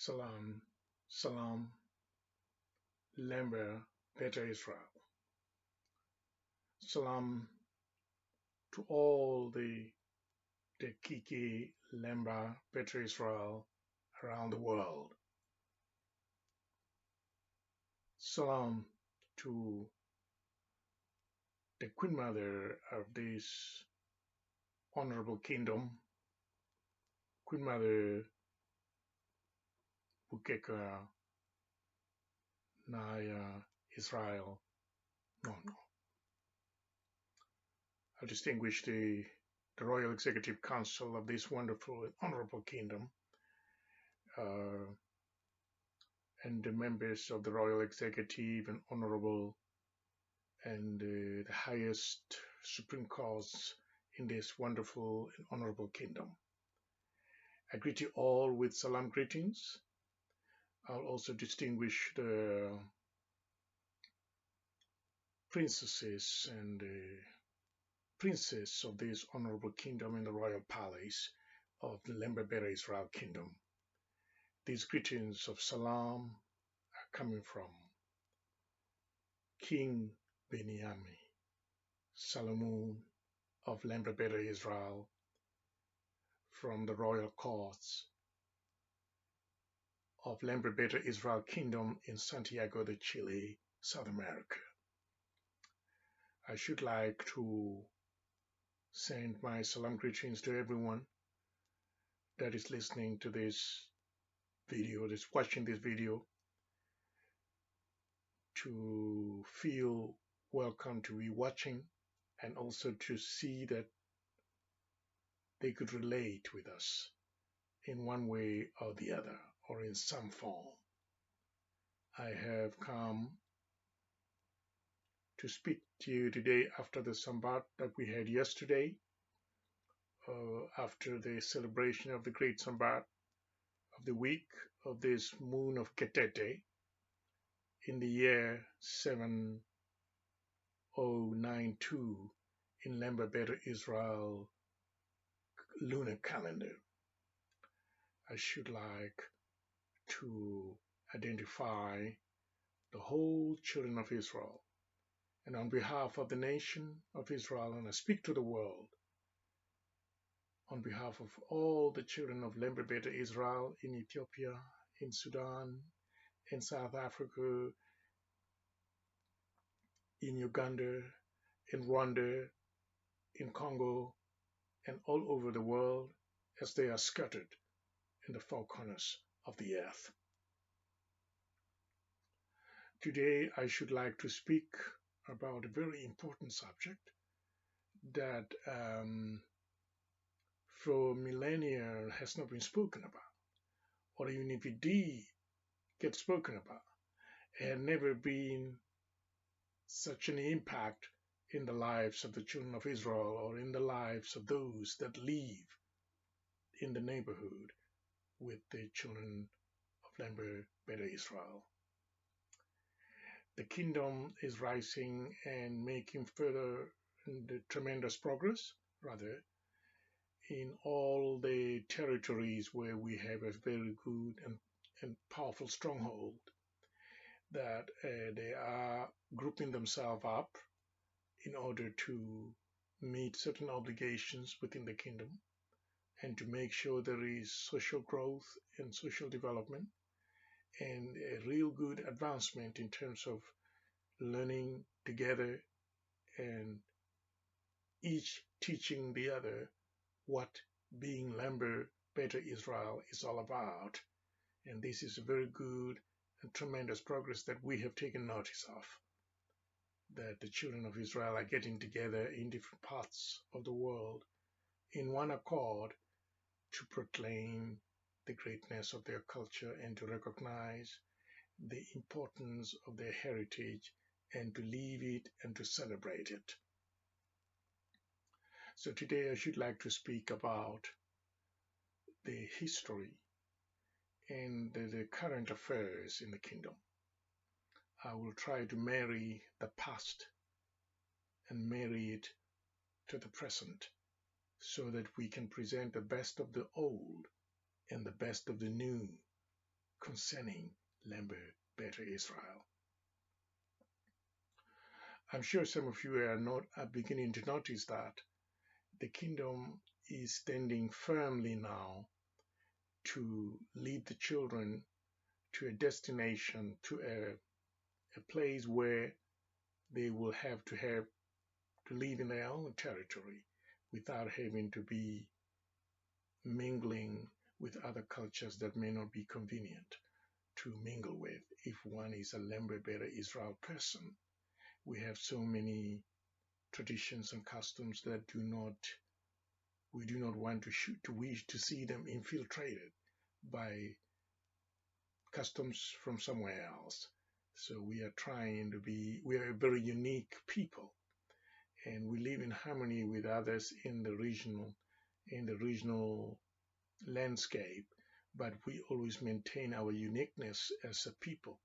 Salam, Salam, LEMBA, Better Israel. Salam to all the Kiki, LEMBA, Better Israel around the world. Salam to the Queen Mother of this honorable kingdom, Queen Mother Bukeka Naya Israel. No. I distinguish the Royal Executive Council of this wonderful and honorable kingdom, and the members of the Royal Executive and honorable and the highest Supreme Courts in this wonderful and honorable kingdom. I greet you all with salam greetings. I'll also distinguish the princesses and princes of this honorable kingdom in the royal palace of the LEMBA Better Israel kingdom. These greetings of salam are coming from King Binyam Selamun of LEMBA Better Israel from the royal courts of LEMBA Better Israel kingdom in Santiago de Chile, South America. I should like to send my salam greetings to everyone that is listening to this video, that's watching this video, to feel welcome to be watching and also to see that they could relate with us in one way or the other or in some form. I have come to speak to you today after the Sambat that we had yesterday, after the celebration of the Great Sambat of the week of this moon of Ketete in the year 7092 in LEMBA Better Israel lunar calendar. I should like to identify the whole children of Israel, and on behalf of the nation of Israel, and I speak to the world, on behalf of all the children of LEMBA Better Israel in Ethiopia, in Sudan, in South Africa, in Uganda, in Rwanda, in Congo, and all over the world as they are scattered in the four corners of the earth. Today, I should like to speak about a very important subject that for millennia has not been spoken about, or even if it did get spoken about, it had never been such an impact in the lives of the children of Israel or in the lives of those that live in the neighborhood with the children of LEMBA Better Israel. The kingdom is rising and making further tremendous progress, rather, in all the territories where we have a very good and powerful stronghold, that they are grouping themselves up in order to meet certain obligations within the kingdom and to make sure there is social growth and social development and a real good advancement in terms of learning together and each teaching the other what being LEMBA Better Israel is all about. And this is a very good and tremendous progress that we have taken notice of, that the children of Israel are getting together in different parts of the world in one accord to proclaim the greatness of their culture and to recognize the importance of their heritage and to live it and to celebrate it. So today I should like to speak about the history and the current affairs in the kingdom. I will try to marry the past and marry it to the present so that we can present the best of the old and the best of the new concerning LEMBA Better Israel. I'm sure some of you are beginning to notice that the kingdom is standing firmly now to lead the children to a destination, to a place where they will have to live in their own territory without having to be mingling with other cultures that may not be convenient to mingle with. If one is a LEMBA Better Israel person, we have so many traditions and customs that we do not want to wish to see them infiltrated by customs from somewhere else. So we are a very unique people, and we live in harmony with others in the regional landscape, but we always maintain our uniqueness as a people,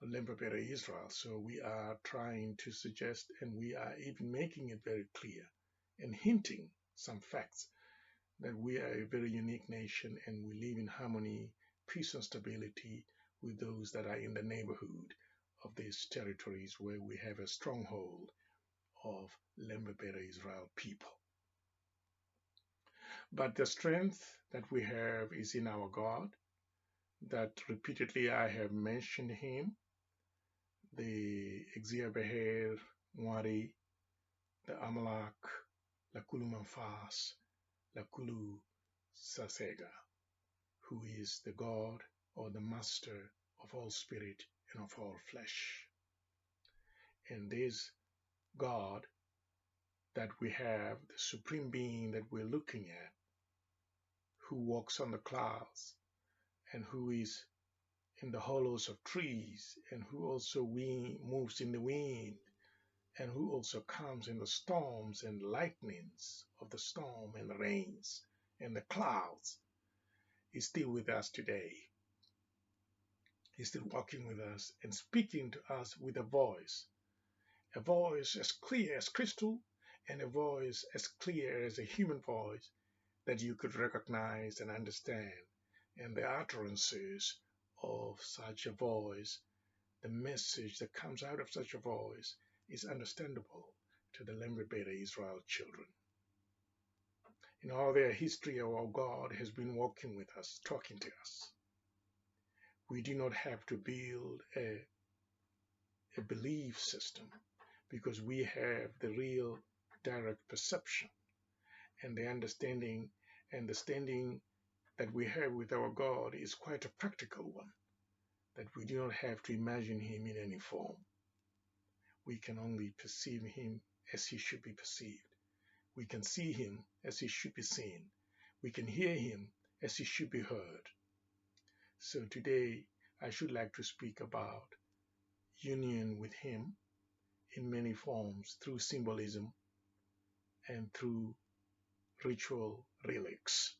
LEMBA Better Israel. So we are trying to suggest, and we are even making it very clear and hinting some facts that we are a very unique nation and we live in harmony, peace and stability with those that are in the neighborhood of these territories where we have a stronghold of LEMBA Better Israel people. But the strength that we have is in our God, that repeatedly I have mentioned him, the Exia Mwari, the Amalak, Lakulu Manfas, Lakulu Sasega, who is the God or the master of all spirit and of all flesh. And this God that we have, the supreme being that we're looking at, who walks on the clouds and who is in the hollows of trees and who also moves in the wind and who also comes in the storms and lightnings of the storm and the rains and the clouds, is still with us today. He's still walking with us and speaking to us with a voice as clear as crystal and a voice as clear as a human voice that you could recognize and understand. And the utterances of such a voice, the message that comes out of such a voice is understandable to the LEMBA Better Israel children. In all their history, our God has been walking with us, talking to us. We do not have to build a belief system because we have the real direct perception and the understanding, and the standing that we have with our God is quite a practical one, that we do not have to imagine him in any form. We can only perceive him as he should be perceived. We can see him as he should be seen. We can hear him as he should be heard. So today, I should like to speak about union with him in many forms, through symbolism and through ritual relics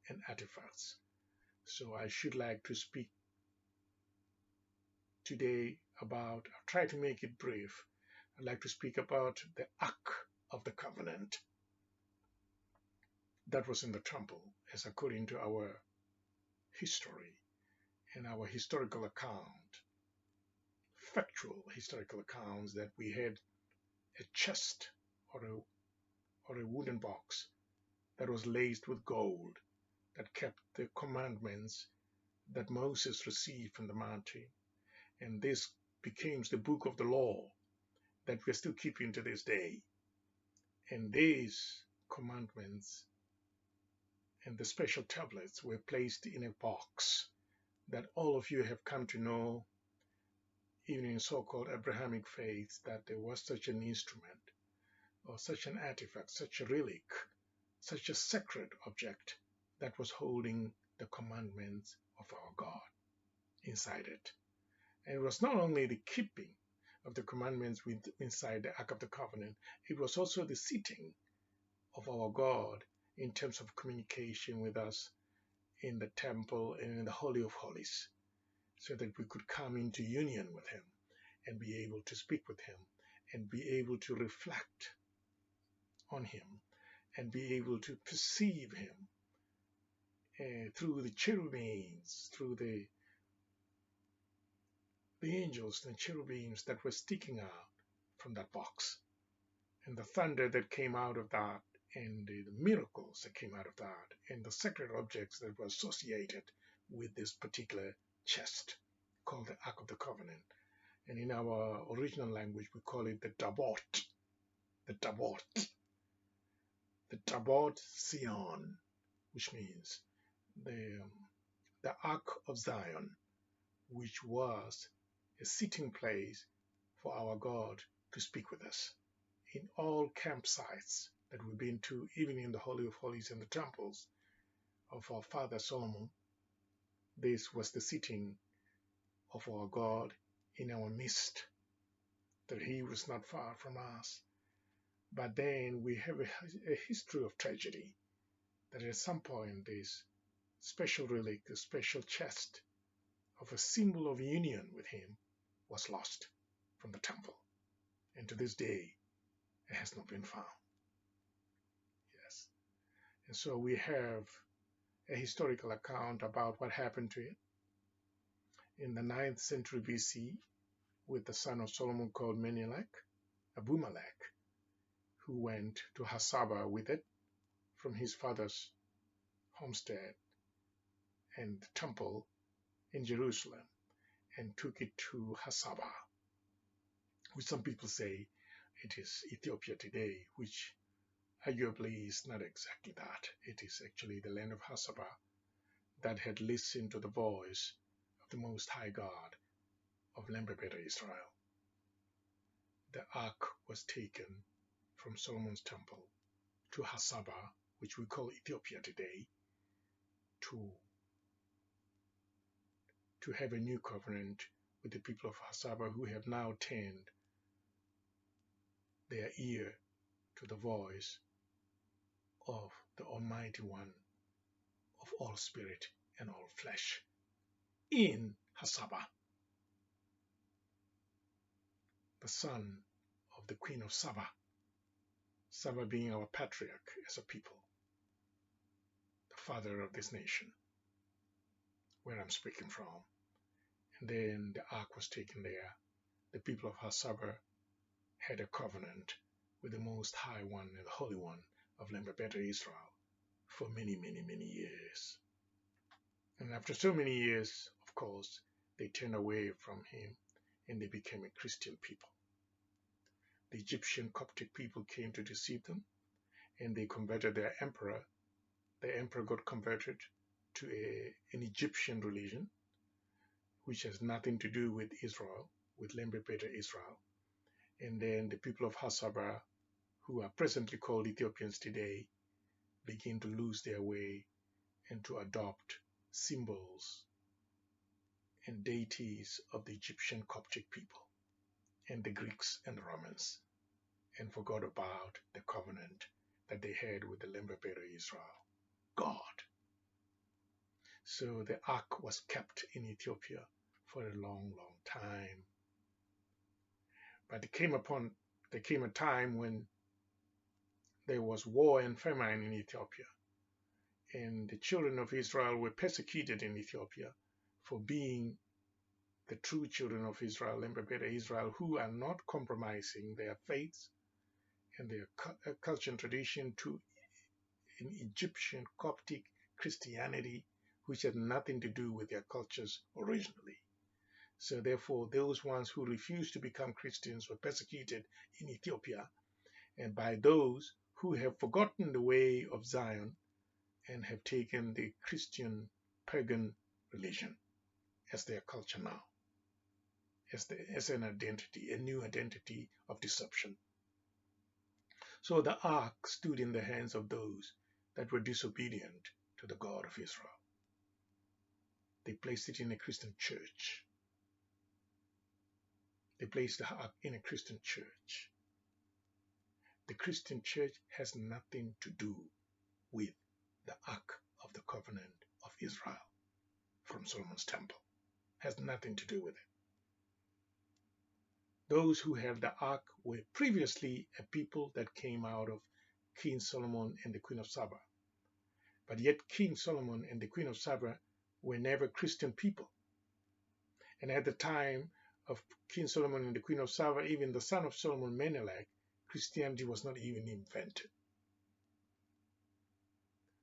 and artifacts. So I should like to speak today about, I'll try to make it brief, I'd like to speak about the Ark of the Covenant that was in the temple, as according to our history and our historical account, factual historical accounts, that we had a chest or a wooden box that was laced with gold that kept the commandments that Moses received from the mountain. And this became the book of the law that we're still keeping to this day. And these commandments and the special tablets were placed in a box that all of you have come to know, even in so-called Abrahamic faith, that there was such an instrument or such an artifact, such a relic, such a sacred object that was holding the commandments of our God inside it. And it was not only the keeping of the commandments inside the Ark of the Covenant, it was also the seating of our God in terms of communication with us in the temple and in the Holy of Holies, so that we could come into union with him and be able to speak with him and be able to reflect on him and be able to perceive him through the cherubims, through the the angels and cherubims that were sticking out from that box, and the thunder that came out of that, and the miracles that came out of that, and the sacred objects that were associated with this particular chest called the Ark of the Covenant. And in our original language, we call it the Tabot, the Tabot, the Tabot Seyon, which means the Ark of Zion, which was a sitting place for our God to speak with us. In all campsites that we've been to, even in the Holy of Holies and the temples of our father Solomon, this was the sitting of our God in our midst, that he was not far from us. But then we have a history of tragedy, that at some point this special relic, the special chest of a symbol of union with him, was lost from the temple. And to this day, it has not been found. Yes. And so we have a historical account about what happened to it in the 9th century BC with the son of Solomon called Abimelech, who went to SABA with it from his father's homestead and temple in Jerusalem, and took it to SABA, which some people say it is Ethiopia today, which arguably is not exactly that. It is actually the land of SABA that had listened to the voice of the Most High God of LEMBA Israel. The ark was taken from Solomon's temple to SABA, which we call Ethiopia today, to have a new covenant with the people of SABA, who have now turned their ear to the voice of the Almighty One of all spirit and all flesh in SABA, the son of the Queen of Saba, Saba being our patriarch as a people, the father of this nation, where I'm speaking from. And then the ark was taken there. The people of Saba had a covenant with the Most High One and the Holy One of LEMBA Israel for many, many, many years. And after so many years, of course, they turned away from him and they became a Christian people. The Egyptian Coptic people came to deceive them, and they converted their emperor. The emperor got converted to an Egyptian religion, which has nothing to do with Israel, with LEMBA Israel. And then the people of SABA, who are presently called Ethiopians today, begin to lose their way and to adopt symbols and deities of the Egyptian Coptic people and the Greeks and the Romans, and forgot about the covenant that they had with the LEMBA Israel, God. So the ark was kept in Ethiopia for a long, long time. But there came a time when there was war and famine in Ethiopia, and the children of Israel were persecuted in Ethiopia for being the true children of Israel, LEMBA Israel, who are not compromising their faiths and their culture and tradition to an Egyptian Coptic Christianity, which had nothing to do with their cultures originally. So therefore, those ones who refused to become Christians were persecuted in Ethiopia, and by those who have forgotten the way of Zion and have taken the Christian pagan religion as their culture now, as an identity, a new identity of deception. So the ark stood in the hands of those that were disobedient to the God of Israel. They placed it in a Christian church. They placed the ark in a Christian church. The Christian church has nothing to do with the Ark of the Covenant of Israel from Solomon's temple. Has nothing to do with it. Those who have the Ark were previously a people that came out of King Solomon and the Queen of Saba. But yet King Solomon and the Queen of Saba were never Christian people. And at the time of King Solomon and the Queen of Saba, even the son of Solomon, Menelik, Christianity was not even invented.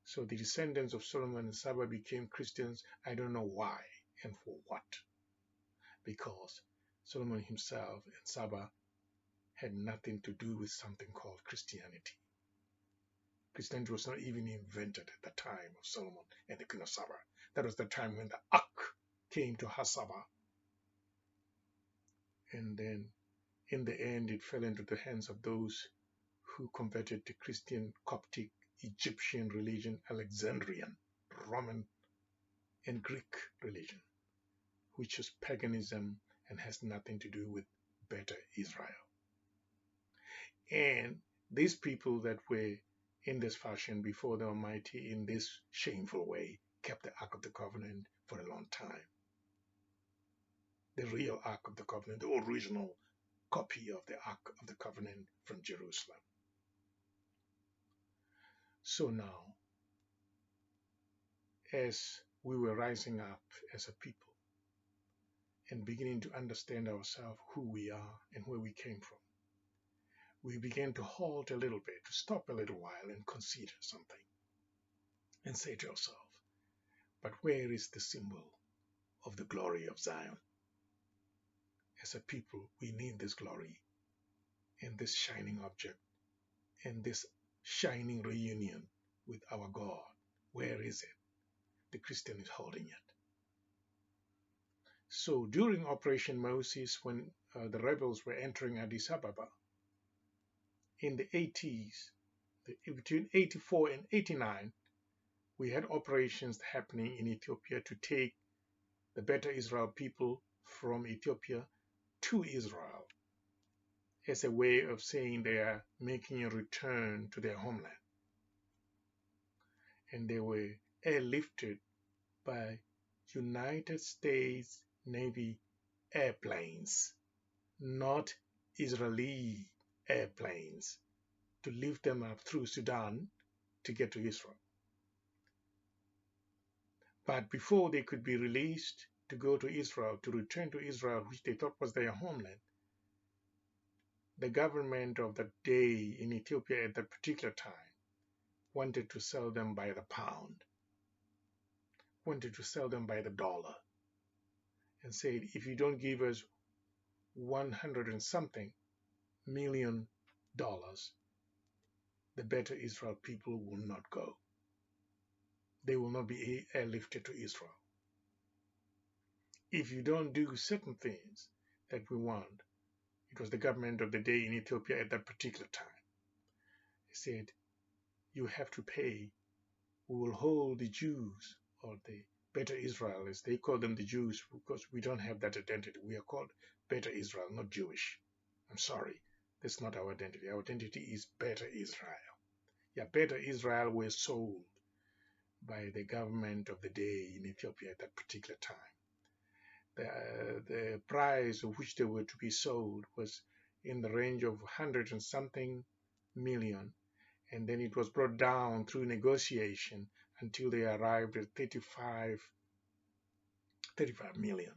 So the descendants of Solomon and Saba became Christians. I don't know why and for what. Because Solomon himself and Saba had nothing to do with something called Christianity. Christianity was not even invented at the time of Solomon and the Queen of Saba. That was the time when the Ark came to Saba. And then in the end it fell into the hands of those who converted to Christian, Coptic, Egyptian religion, Alexandrian, Roman, and Greek religion, which is paganism and has nothing to do with better Israel. And these people that were in this fashion before the Almighty in this shameful way kept the Ark of the Covenant for a long time. The real Ark of the Covenant, the original copy of the Ark of the Covenant from Jerusalem. So now, as we were rising up as a people and beginning to understand ourselves, who we are and where we came from, we began to halt a little bit, to stop a little while and consider something and say to ourselves, but where is the symbol of the glory of Zion? As a people, we need this glory and this shining object and this shining reunion with our God. Where is it? The Christian is holding it. So during Operation Moses, when the rebels were entering Addis Ababa, in the 80s, between 84 and 89, we had operations happening in Ethiopia to take the Better Israel people from Ethiopia to Israel as a way of saying they are making a return to their homeland. And they were airlifted by United States Navy airplanes, not Israeli airplanes, to lift them up through Sudan to get to Israel. But before they could be released to go to Israel, to return to Israel, which they thought was their homeland, the government of that day in Ethiopia at that particular time wanted to sell them by the pound, wanted to sell them by the dollar, and said, if you don't give us 100 and something million dollars, the Better Israel people will not go. They will not be airlifted to Israel. If you don't do certain things that we want, it was the government of the day in Ethiopia at that particular time, they said, you have to pay. We will hold the Jews, or the Better Israel, as they call them, the Jews, because we don't have that identity. We are called Better Israel, not Jewish. I'm sorry, that's not our identity. Our identity is Better Israel. Yeah, Better Israel were sold by the government of the day in Ethiopia at that particular time. The price of which they were to be sold was in the range of 100 and something million, and then it was brought down through negotiation until they arrived at 35 million,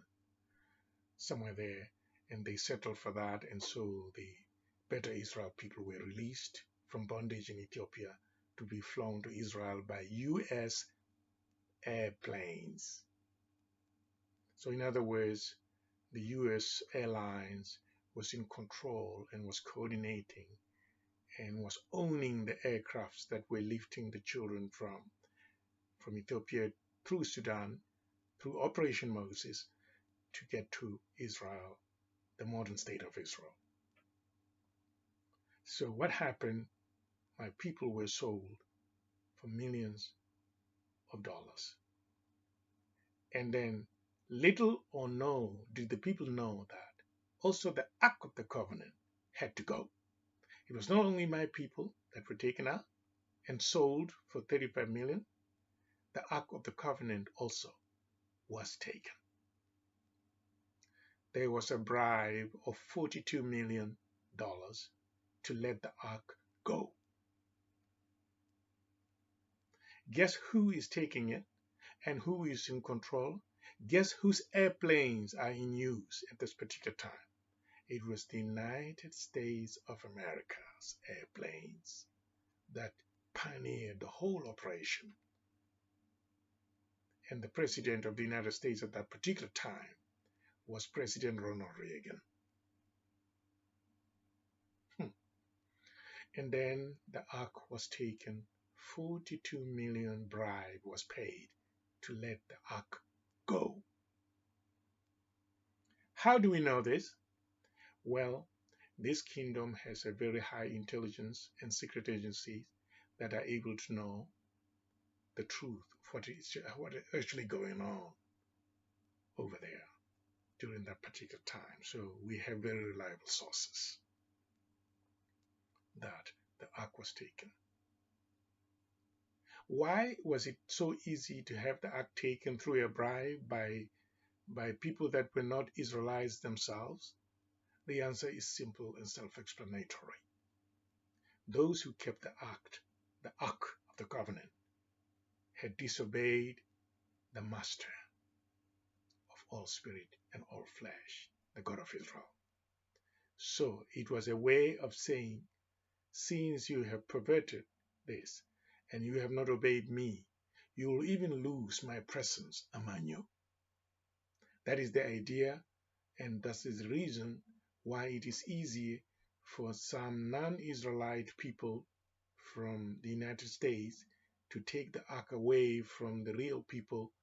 somewhere there, and they settled for that. And so the Better Israel people were released from bondage in Ethiopia to be flown to Israel by U.S. airplanes. So in other words, the U.S. Airlines was in control and was coordinating and was owning the aircrafts that were lifting the children from Ethiopia through Sudan, through Operation Moses, to get to Israel, the modern state of Israel. So what happened? My people were sold for millions of dollars. And then little or no did the people know that also the Ark of the Covenant had to go. It was not only my people that were taken out and sold for 35 million, the Ark of the Covenant also was taken. There was a bribe of $42 million to let the Ark go. Guess who is taking it and who is in control Guess whose airplanes are in use at this particular time? It was the United States of America's airplanes that pioneered the whole operation. And the President of the United States at that particular time was President Ronald Reagan. And then the Ark was taken. 42 million bribe was paid to let the Ark go. How do we know this? Well, this kingdom has a very high intelligence and secret agencies that are able to know the truth of what is actually going on over there during that particular time. So we have very reliable sources that the Ark was taken. Why was it so easy to have the Ark taken through a bribe by people that were not Israelites themselves? The answer is simple and self-explanatory. Those who kept the Ark of the Covenant, had disobeyed the Master of all spirit and all flesh, the God of Israel. So it was a way of saying, since you have perverted this and you have not obeyed me, you will even lose my presence among you. That is the idea, and that is the reason why it is easy for some non-Israelite people from the United States to take the Ark away from the real people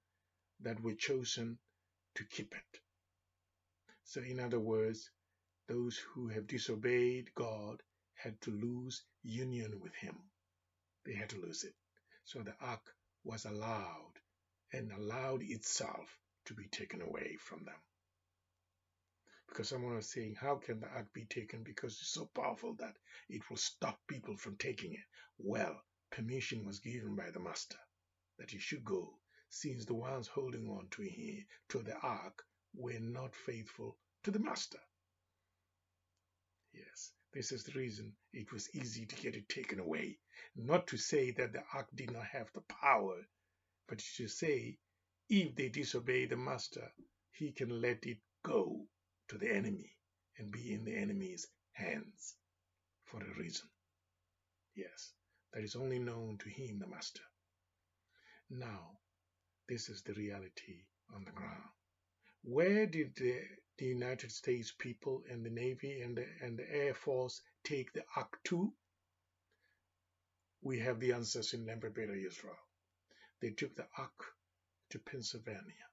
that were chosen to keep it. So in other words, those who have disobeyed God had to lose union with him. They had to lose it. So the Ark was allowed itself to be taken away from them. Because someone was saying, how can the Ark be taken? Because it's so powerful that it will stop people from taking it. Well, permission was given by the Master that he should go, since the ones holding on to the Ark were not faithful to the Master. Yes, this is the reason it was easy to get it taken away. Not to say that the Ark did not have the power, but to say, if they disobey the Master, he can let it go to the enemy and be in the enemy's hands for a reason. Yes, that is only known to him, the Master. Now, this is the reality on the ground. Where did the United States people and the Navy and the Air Force take the Ark to? We have the answers in LEMBA, Israel. They took the Ark to Pennsylvania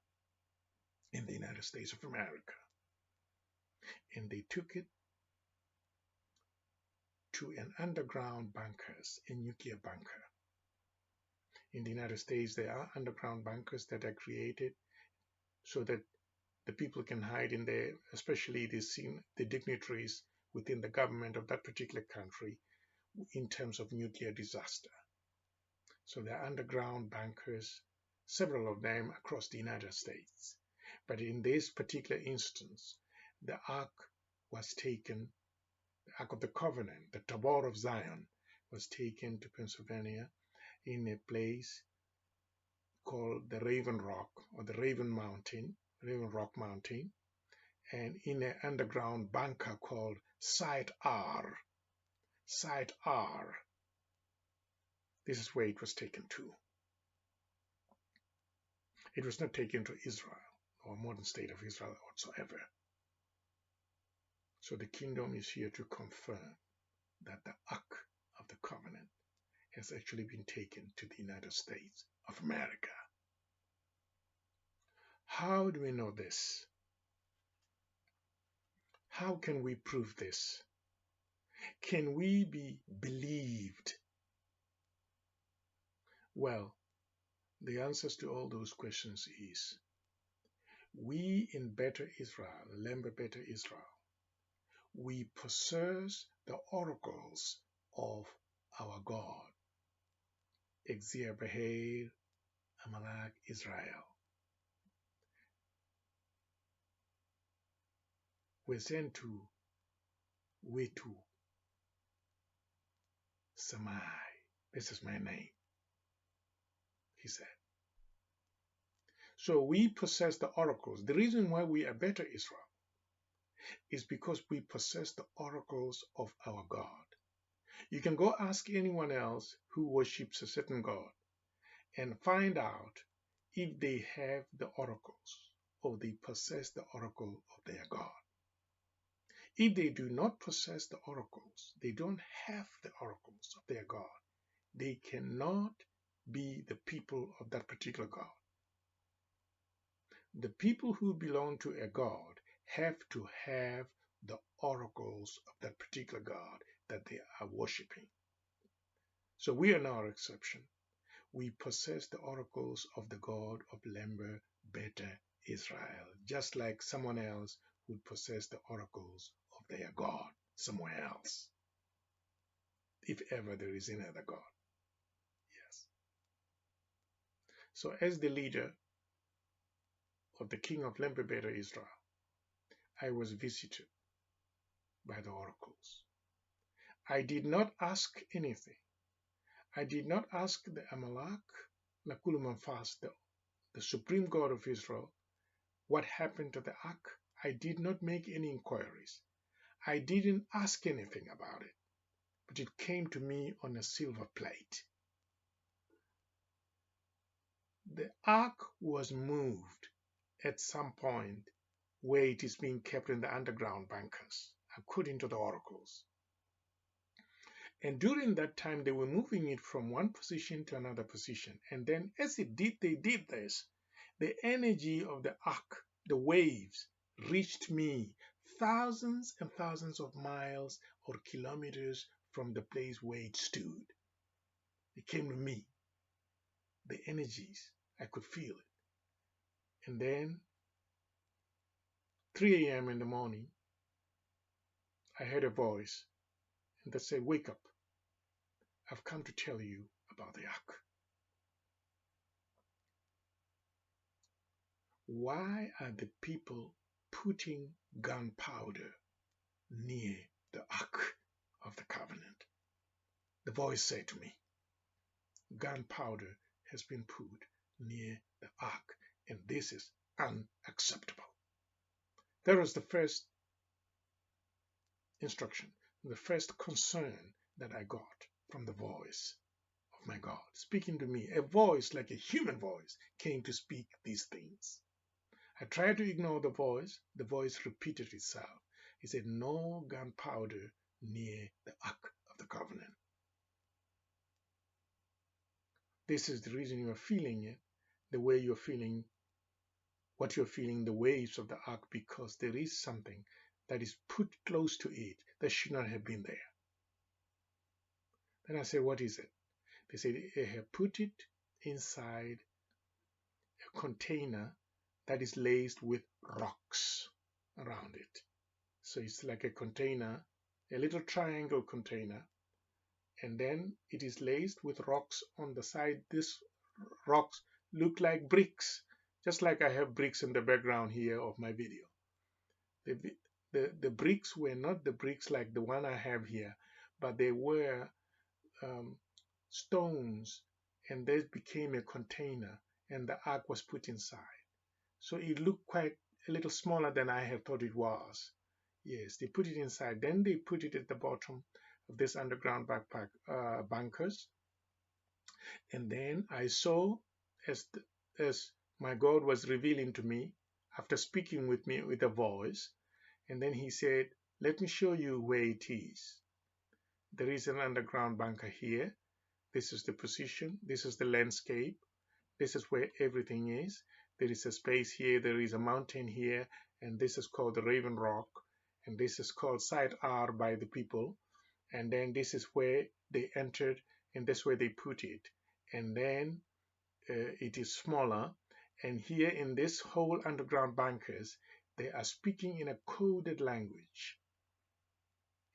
in the United States of America. And they took it to an underground bunkers, a nuclear bunker. In the United States, there are underground bunkers that are created so that the people can hide in there, especially the dignitaries within the government of that particular country in terms of nuclear disaster. So there are underground bunkers, several of them across the United States. But in this particular instance, the Ark was taken, the Ark of the Covenant, the Tabot of Zion, was taken to Pennsylvania in a place called the Raven Rock or the Raven Rock Mountain, and in an underground bunker called Site R. Site R. This is where it was taken to. It was not taken to Israel or modern state of Israel whatsoever. So the kingdom is here to confirm that the Ark of the Covenant has actually been taken to the United States of America. How do we know this? How can we prove this? Can we be believed? Well, the answers to all those questions is, we in Better Israel, LEMBA Better Israel, we possess the oracles of our God, ETHIOPIA, Amalek, Israel. Wezentu, Wetu, Samai. This is my name, he said. So we possess the oracles. The reason why we are better Israel is because we possess the oracles of our God. You can go ask anyone else who worships a certain God and find out if they have the oracles or they possess the oracle of their God. If they do not possess the oracles, they don't have the oracles of their God, they cannot be the people of that particular God. The people who belong to a God have to have the oracles of that particular God that they are worshiping. So we are not an exception. We possess the oracles of the God of LEMBA, Beta, Israel, just like someone else would possess the oracles of their God somewhere else, if ever there is another God. Yes. So as the leader of the king of LEMBA, Beta, Israel, I was visited by the oracles. I did not ask anything. I did not ask the Amalek, Nakulumanfas, the supreme God of Israel, what happened to the ark. I did not make any inquiries. I didn't ask anything about it, but it came to me on a silver plate. The ark was moved at some point where it is being kept in the underground bunkers, according to the oracles. And during that time, they were moving it from one position to another position. And then as they did this, the energy of the ark, the waves, reached me thousands and thousands of miles or kilometers from the place where it stood. It came to me, the energies, I could feel it. And then 3 a.m. in the morning, I heard a voice and that said, "Wake up, I've come to tell you about the ark." Why are the people putting gunpowder near the ark of the covenant? The voice said to me, gunpowder has been put near the ark, and this is unacceptable. That was the first instruction, the first concern that I got from the voice of my God, speaking to me. A voice like a human voice came to speak these things. I tried to ignore the voice. The voice repeated itself. He said, "No gunpowder near the ark of the covenant." This is the reason you are feeling it, the way you're feeling, what you're feeling, the waves of the ark, because there is something that is put close to it that should not have been there. Then I said, "What is it?" They said they have put it inside a container that is laced with rocks around it. So it's like a container, a little triangle container, and then it is laced with rocks on the side. These rocks look like bricks, just like I have bricks in the background here of my video. The bricks were not the bricks like the one I have here, but they were stones, and they became a container, and the ark was put inside. So it looked quite a little smaller than I had thought it was. Yes, they put it inside. Then they put it at the bottom of this underground bunkers. And then I saw, as my God was revealing to me, after speaking with me with a voice, and then he said, "Let me show you where it is. There is an underground bunker here. This is the position. This is the landscape. This is where everything is. There is a space here. There is a mountain here. And this is called the Raven Rock. And this is called Site R by the people. And then this is where they entered, and that's where they put it. And then it is smaller. And here in this whole underground bunkers, they are speaking in a coded language.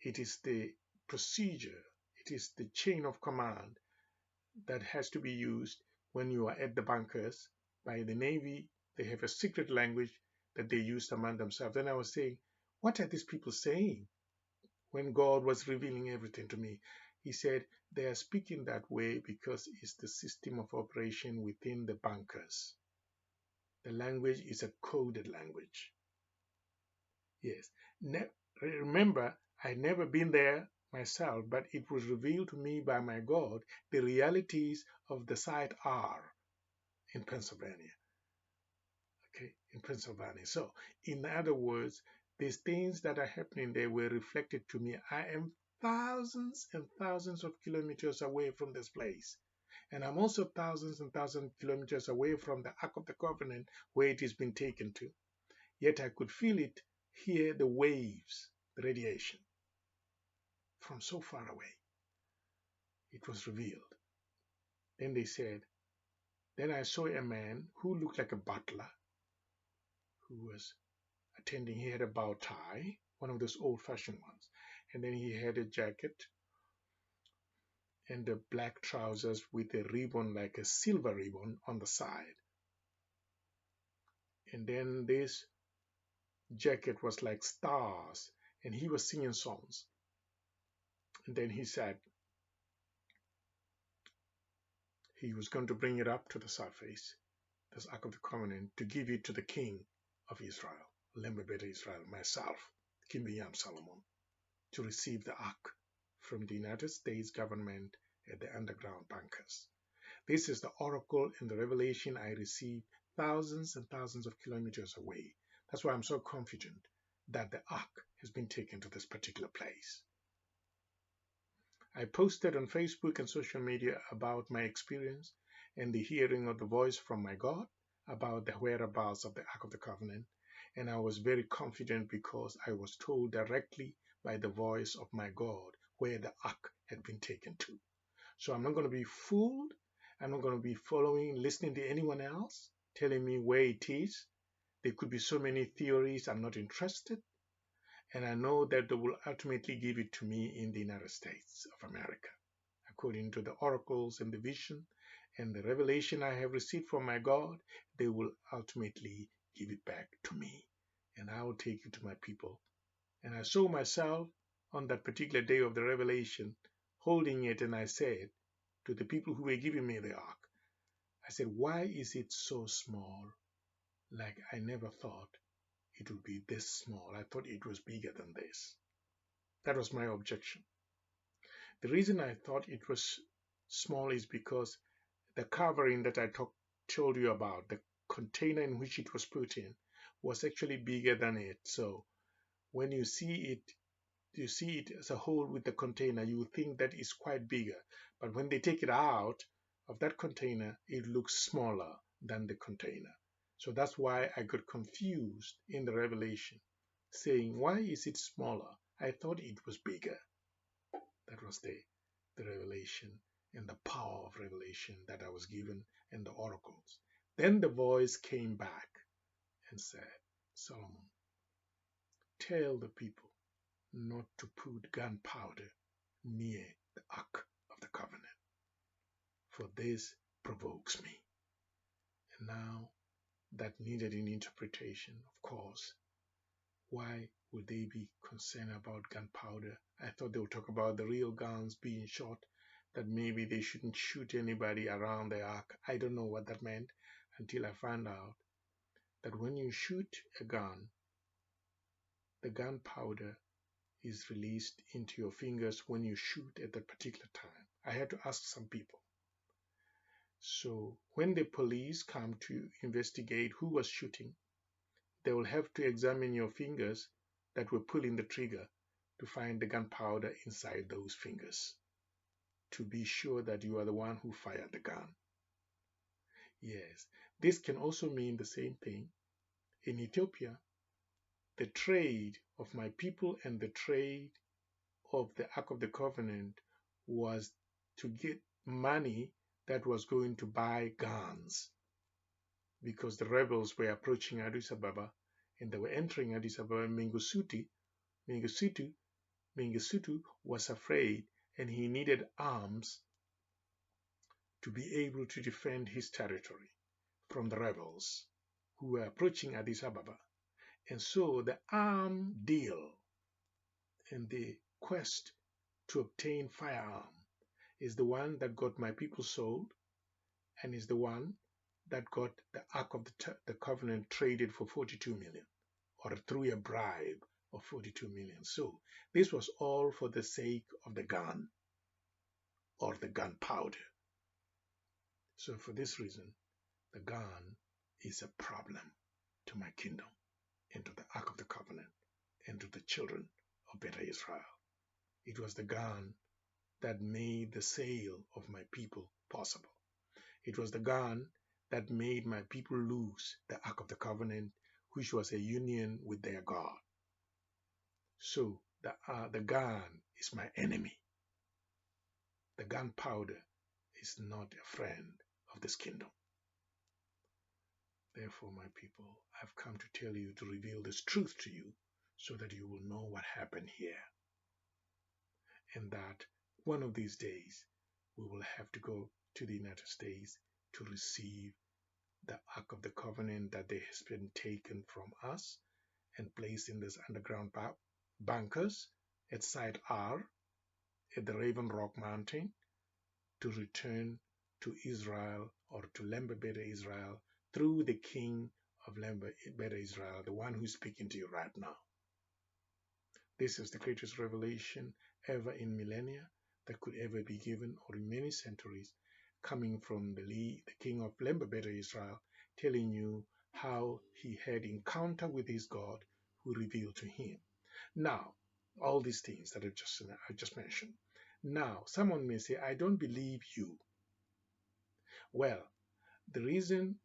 It is the procedure. It is the chain of command that has to be used when you are at the bunkers. By the Navy, they have a secret language that they use among themselves. Then I was saying, what are these people saying? When God was revealing everything to me, he said, they are speaking that way because it's the system of operation within the bunkers. The language is a coded language. Yes. Remember, I'd never been there myself, but it was revealed to me by my God the realities of the site are in Pennsylvania. Okay, in Pennsylvania. So, in other words, these things that are happening there were reflected to me. I am thousands and thousands of kilometers away from this place. And I'm also thousands and thousands of kilometers away from the Ark of the Covenant where it has been taken to. Yet I could feel it, hear the waves, the radiation from so far away. It was revealed. Then they said, then I saw a man who looked like a butler who was attending. He had a bow tie, one of those old-fashioned ones. And then he had a jacket and the black trousers with a ribbon, like a silver ribbon on the side. And then this jacket was like stars, and he was singing songs. And then he said he was going to bring it up to the surface, this Ark of the Covenant, to give it to the king of Israel, LEMBA Israel, myself, King Binyam Selamun, to receive the Ark from the United States government at the underground bunkers. This is the oracle and the revelation I received thousands and thousands of kilometers away. That's why I'm so confident that the Ark has been taken to this particular place. I posted on Facebook and social media about my experience and the hearing of the voice from my God about the whereabouts of the Ark of the Covenant, and I was very confident because I was told directly by the voice of my God where the Ark had been taken to. So I'm not going to be fooled. I'm not going to be listening to anyone else telling me where it is. There could be so many theories. I'm not interested. And I know that they will ultimately give it to me in the United States of America, according to the oracles and the vision and the revelation I have received from my God. They will ultimately give it back to me, and I will take it to my people. And I saw myself on that particular day of the revelation holding it, and I said to the people who were giving me the ark, I said, why is it so small? Like I never thought it would be this small. I thought it was bigger than this. That was my objection. The reason I thought it was small is because the covering that I told you about, the container in which it was put in, was actually bigger than it. So when you see it as a whole with the container, you think that it's quite bigger. But when they take it out of that container, it looks smaller than the container. So that's why I got confused in the revelation, saying, why is it smaller? I thought it was bigger. That was the revelation and the power of revelation that I was given in the oracles. Then the voice came back and said, Solomon, tell the people not to put gunpowder near the Ark of the Covenant, for this provokes me. And now that needed an interpretation, of course. Why would they be concerned about gunpowder? I thought they would talk about the real guns being shot, that maybe they shouldn't shoot anybody around the ark. I don't know what that meant until I found out that when you shoot a gun, the gunpowder is released into your fingers when you shoot at that particular time. I had to ask some people. So when the police come to investigate who was shooting, they will have to examine your fingers that were pulling the trigger to find the gunpowder inside those fingers, to be sure that you are the one who fired the gun. Yes, this can also mean the same thing. In Ethiopia, the trade of my people and the trade of the Ark of the Covenant was to get money that was going to buy guns, because the rebels were approaching Addis Ababa and they were entering Addis Ababa. Mengistu was afraid, and he needed arms to be able to defend his territory from the rebels who were approaching Addis Ababa. And so the arm deal and the quest to obtain firearm is the one that got my people sold, and is the one that got the Ark of the Covenant traded for 42 million, or through a bribe of 42 million. So this was all for the sake of the gun or the gunpowder. So for this reason, the gun is a problem to my kingdom, and to the Ark of the Covenant, and to the children of Beta Israel. It was the gun that made the sale of my people possible. It was the gun that made my people lose the Ark of the Covenant, which was a union with their God. So the gun is my enemy. The gunpowder is not a friend of this kingdom. Therefore, my people, I've come to tell you, to reveal this truth to you, so that you will know what happened here. And that one of these days, we will have to go to the United States to receive the Ark of the Covenant that has been taken from us and placed in this underground bunkers at Site R at the Raven Rock Mountain, to return to Israel, or to LEMBA Beta Israel, through the King of LEMBA Beta Israel, the one who's speaking to you right now. This is the greatest revelation ever in millennia that could ever be given, or in many centuries, coming from the King of LEMBA Beta Israel, telling you how he had encounter with his God, who revealed to him. Now, all these things that I just mentioned. Now, someone may say, I don't believe you. Well, the reason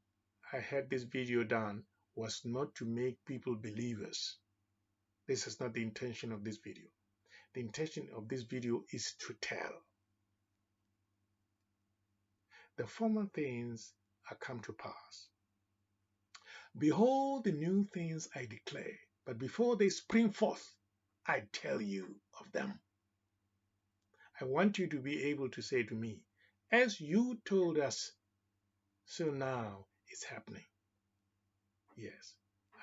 I had this video done was not to make people believers. This is not the intention of this video. The intention of this video is to tell. The former things are come to pass. Behold, the new things I declare, but before they spring forth, I tell you of them. I want you to be able to say to me, as you told us, so now it's happening. Yes,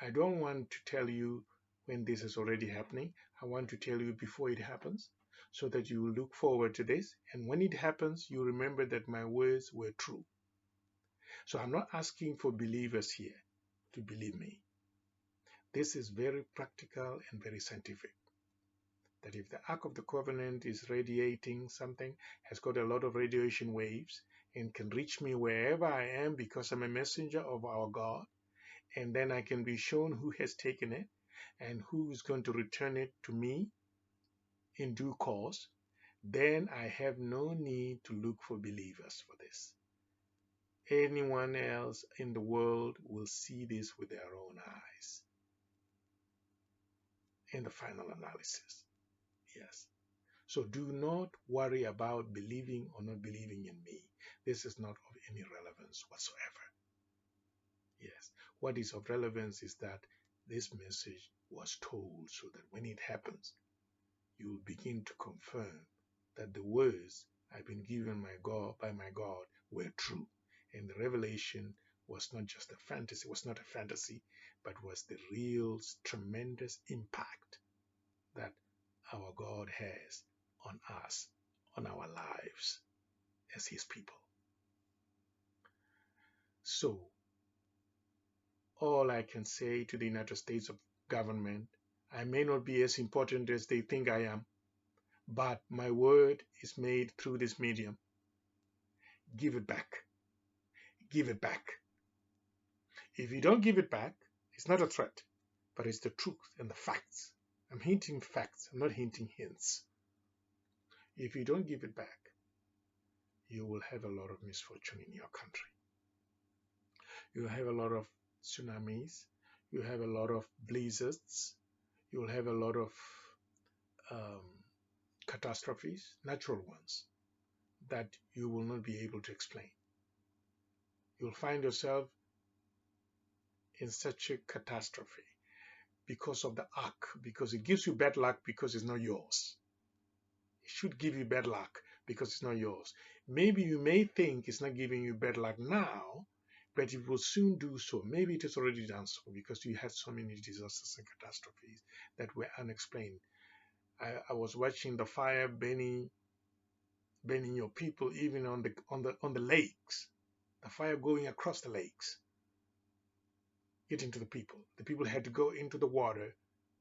I don't want to tell you when this is already happening. I want to tell you before it happens, so that you will look forward to this. And when it happens, you remember that my words were true. So I'm not asking for believers here to believe me. This is very practical and very scientific. That if the Ark of the Covenant is radiating something, has got a lot of radiation waves, and can reach me wherever I am because I'm a messenger of our God, and then I can be shown who has taken it and who is going to return it to me in due course, then I have no need to look for believers for this. Anyone else in the world will see this with their own eyes in the final analysis. Yes. So do not worry about believing or not believing in me. This is not of any relevance whatsoever. Yes. What is of relevance is that this message was told, so that when it happens, you will begin to confirm that the words I've been given by my God were true. And the revelation was not just a fantasy, was not a fantasy, but was the real tremendous impact that our God has on us, on our lives as his people. So, all I can say to the United States of government, I may not be as important as they think I am, but my word is made through this medium. Give it back. Give it back. If you don't give it back, it's not a threat, but it's the truth and the facts. I'm hinting facts, I'm not hinting hints. If you don't give it back, you will have a lot of misfortune in your country. You will have a lot of tsunamis, you have a lot of blizzards, you will have a lot of catastrophes, natural ones, that you will not be able to explain. You'll find yourself in such a catastrophe because of the ark, because it gives you bad luck because it's not yours. It should give you bad luck because it's not yours. Maybe you may think it's not giving you bad luck now, but it will soon do so. Maybe it has already done so because you had so many disasters and catastrophes that were unexplained. I was watching the fire burning your people, even on the lakes. the fire going across the lakes, getting to the people. The people had to go into the water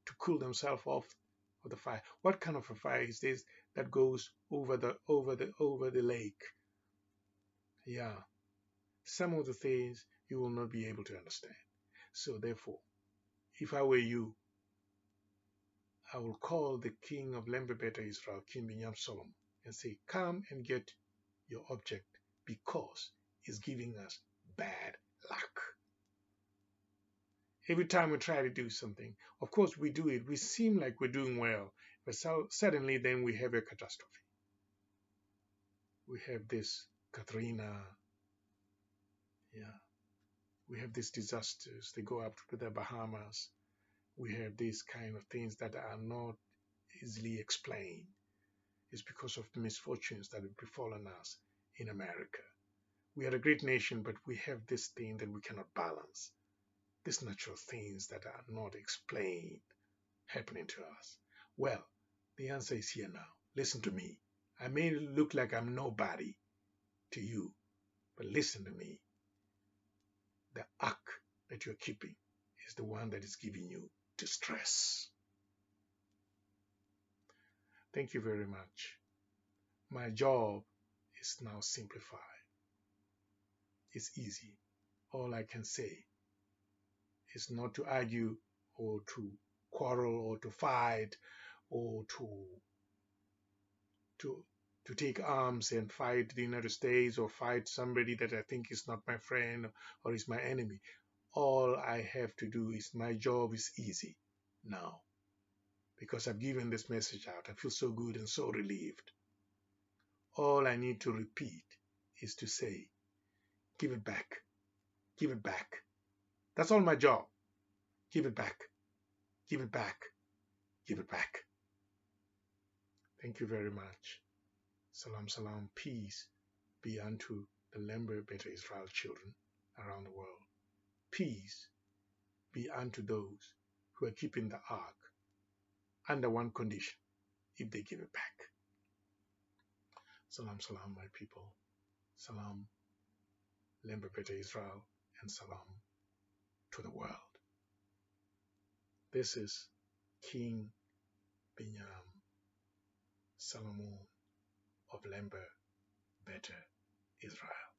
to cool themselves off of the fire. What kind of a fire is this that goes over the lake? Yeah, some of the things you will not be able to understand. So therefore, if I were you, I will call the king of LEMBA Beta Israel, King Binyam Selamun, and say, come and get your object because it's giving us bad luck. Every time we try to do something, of course we do it, we seem like we're doing well, but suddenly then we have a catastrophe. We have this Katrina, yeah, we have these disasters, they go up to the Bahamas, we have these kind of things that are not easily explained. It's because of the misfortunes that have befallen us in America. We are a great nation, but we have this thing that we cannot balance. These natural things that are not explained happening to us. Well, the answer is here now. Listen to me. I may look like I'm nobody to you, but listen to me. The ark that you're keeping is the one that is giving you distress. Thank you very much. My job is now simplified. It's easy. All I can say is not to argue or to quarrel or to fight or to take arms and fight the United States or fight somebody that I think is not my friend or is my enemy. All I have to do is my job is easy now because I've given this message out. I feel so good and so relieved. All I need to repeat is to say, give it back, give it back. That's all my job. Give it back, give it back, give it back. Thank you very much. Salam, salam, peace be unto the LEMBA Beta Israel children around the world. Peace be unto those who are keeping the ark under one condition, if they give it back. Salam, salam, my people. Salam, LEMBA Beta Israel, and salam to the world. This is King Binyam Selamun of LEMBA Beta Israel.